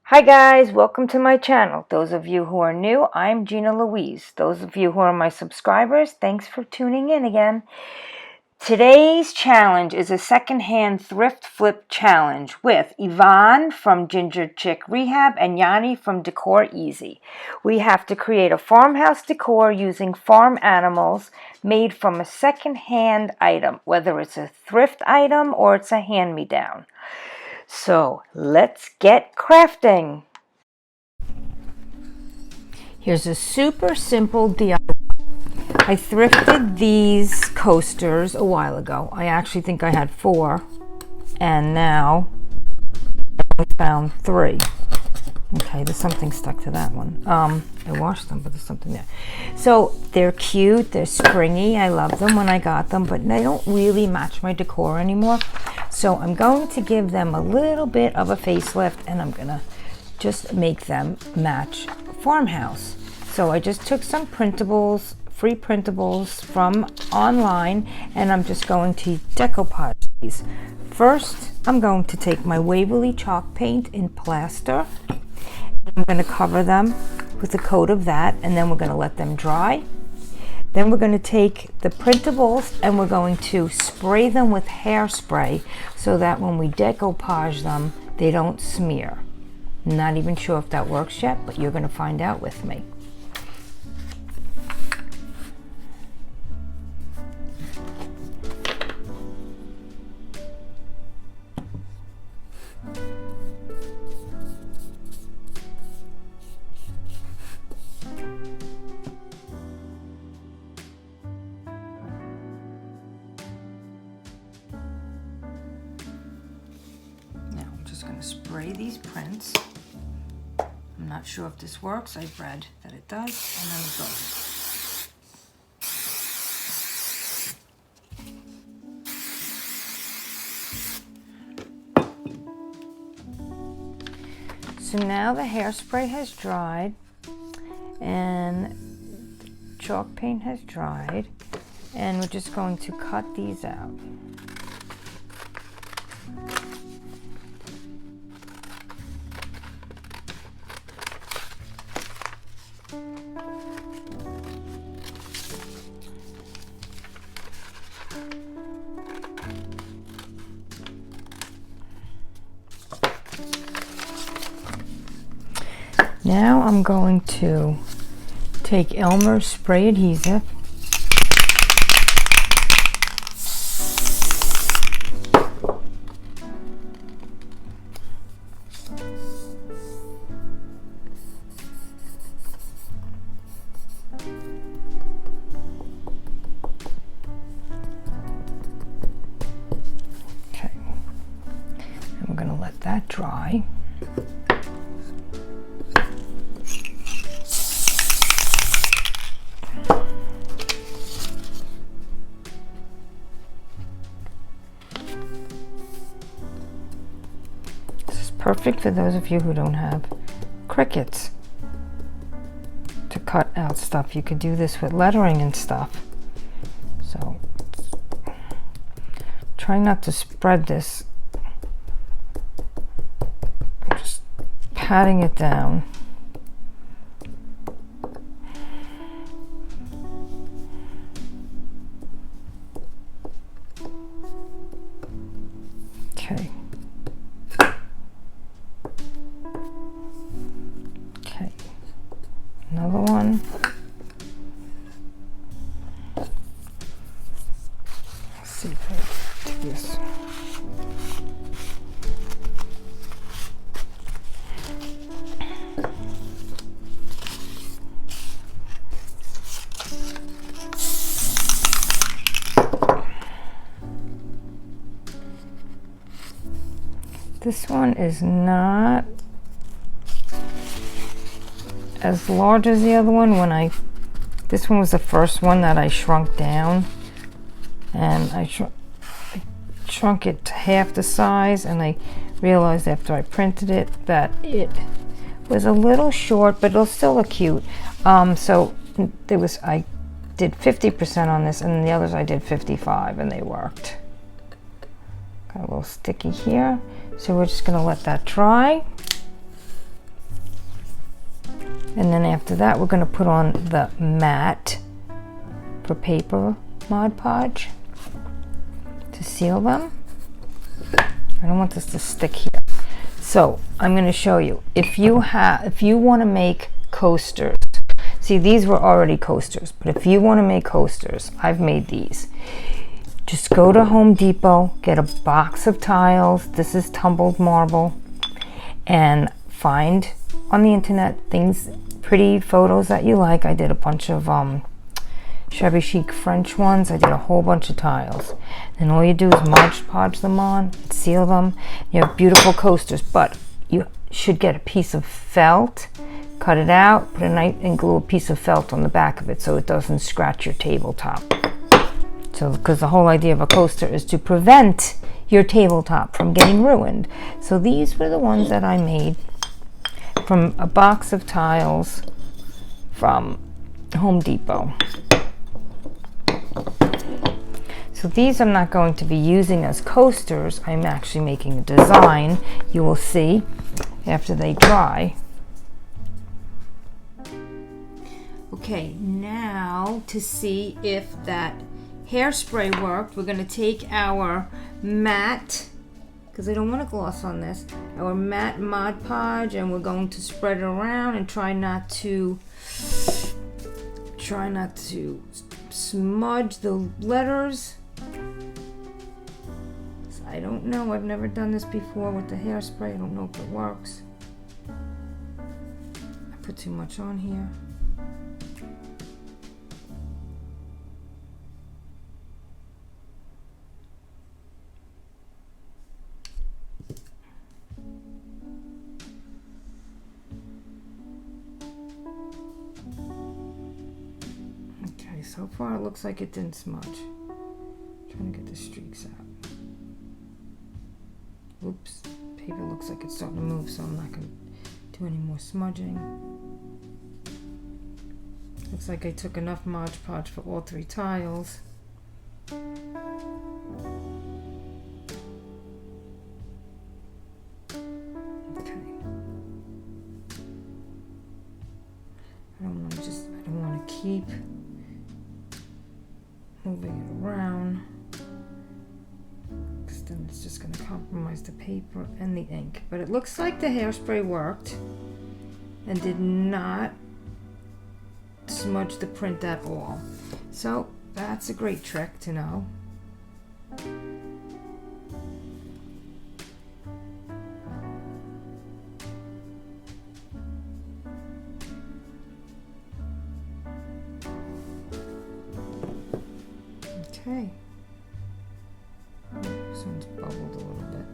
Hi guys, welcome to my channel. Those of you who are new, I'm Gina Louise. Those of you who are my subscribers, thanks for tuning in again. Today's challenge is a secondhand thrift flip challenge with Yvonne from Ginger Chick Rehab and Janny from Decor Easy. We have to create a farmhouse decor using farm animals made from a secondhand item, whether it's a thrift item or it's a hand-me-down. So let's get crafting. Here's a super simple DIY. I thrifted these coasters a while ago. I actually think I had 4, and now I found 3. Okay, there's something stuck to that one. I washed them, but there's something there. So they're cute, they're springy. I love them when I got them, but they don't really match my decor anymore. So I'm going to give them a little bit of a facelift, and I'm gonna just make them match Farmhouse. So I just took some printables, free printables from online, and I'm just going to decoupage these. First, I'm going to take my Waverly chalk paint in plaster. I'm going to cover them with a coat of that, and then we're going to let them dry. Then we're going to take the printables and we're going to spray them with hairspray so that when we decoupage them, they don't smear. Not even sure if that works yet, but you're going to find out with me. Going to spray these prints. I'm not sure if this works. I've read that it does, and then it does. So now the hairspray has dried and chalk paint has dried, and we're just going to cut these out. Now I'm going to take Elmer's spray adhesive . Okay, and we're going to let that dry. Perfect for those of you who don't have Cricuts to cut out stuff. You could do this with lettering and stuff. So try not to spread this. I'm just patting it down. Okay. Another one. Let's see if I do this. This one is not as large as the other one. This one was the first one that I shrunk down, and I shrunk it to half the size, and I realized after I printed it that it was a little short, but it'll still look cute. So I did 50% on this, and the others I did 55, and they worked. Got a little sticky here, so we're just going to let that dry. And then after that, we're going to put on the mat for paper Mod Podge to seal them. I don't want this to stick here. So I'm going to show you. If you want to make coasters, see, these were already coasters, but if you want to make coasters, I've made these. Just go to Home Depot, get a box of tiles. This is tumbled marble, and find on the internet things, pretty photos that you like. I did a bunch of shabby chic French ones. I did a whole bunch of tiles. And all you do is Mod Podge them on, seal them. You have beautiful coasters, but you should get a piece of felt, cut it out, put a knife and glue a piece of felt on the back of it so it doesn't scratch your tabletop. So, because the whole idea of a coaster is to prevent your tabletop from getting ruined. So these were the ones that I made from a box of tiles from Home Depot. So these I'm not going to be using as coasters. I'm actually making a design. You will see after they dry. Okay, now to see if that hairspray worked, we're going to take our matte, because I don't want to gloss on this, our matte Mod Podge, and we're going to spread it around and try not to smudge the letters. So I don't know, I've never done this before with the hairspray. I don't know if it works. I put too much on here. So far it looks like it didn't smudge. Trying to get the streaks out. Oops, paper looks like it's starting to move, so I'm not going to do any more smudging. Looks like I took enough Mod Podge for all 3 tiles. Okay. I don't want to keep moving it around, because then it's just going to compromise the paper and the ink. But it looks like the hairspray worked and did not smudge the print at all. So that's a great trick to know. Okay. This one's bubbled a little bit.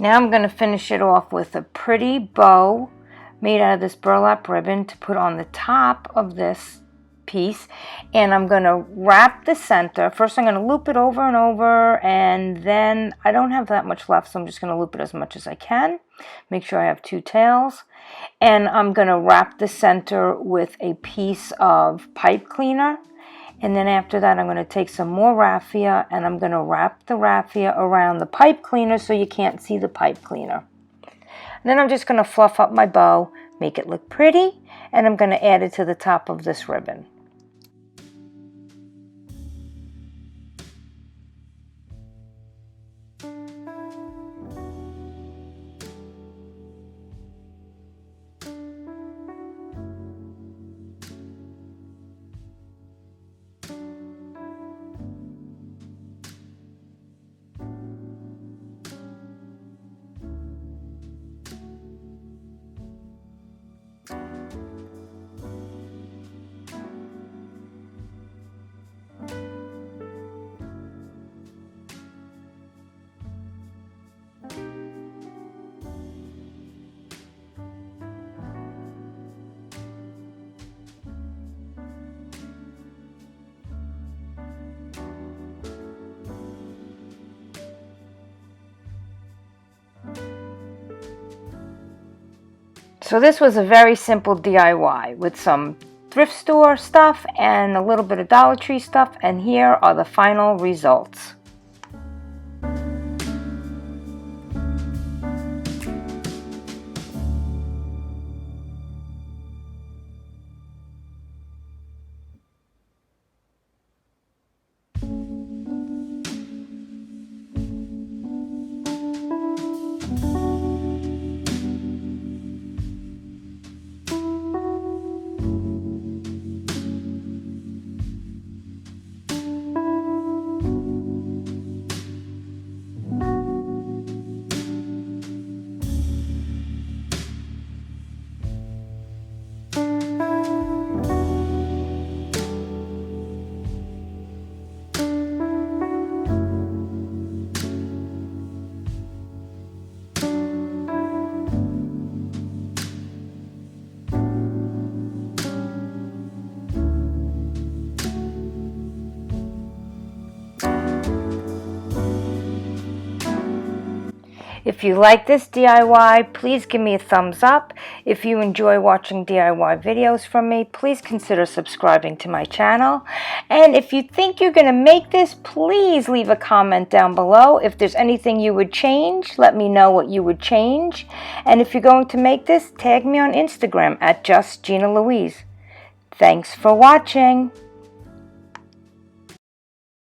Now I'm going to finish it off with a pretty bow made out of this burlap ribbon to put on the top of this piece, and I'm going to wrap the center. First I'm going to loop it over and over, and then I don't have that much left, so I'm just going to loop it as much as I can. Make sure I have 2 tails, and I'm going to wrap the center with a piece of pipe cleaner, and then after that I'm going to take some more raffia and I'm going to wrap the raffia around the pipe cleaner so you can't see the pipe cleaner. And then I'm just going to fluff up my bow, make it look pretty, and I'm going to add it to the top of this ribbon. So this was a very simple DIY with some thrift store stuff and a little bit of Dollar Tree stuff, and here are the final results. If you like this DIY, please give me a thumbs up. If you enjoy watching DIY videos from me, please consider subscribing to my channel. And if you think you're going to make this, please leave a comment down below. If there's anything you would change, let me know what you would change. And if you're going to make this, tag me on Instagram at @JustGinaLouise. Thanks for watching.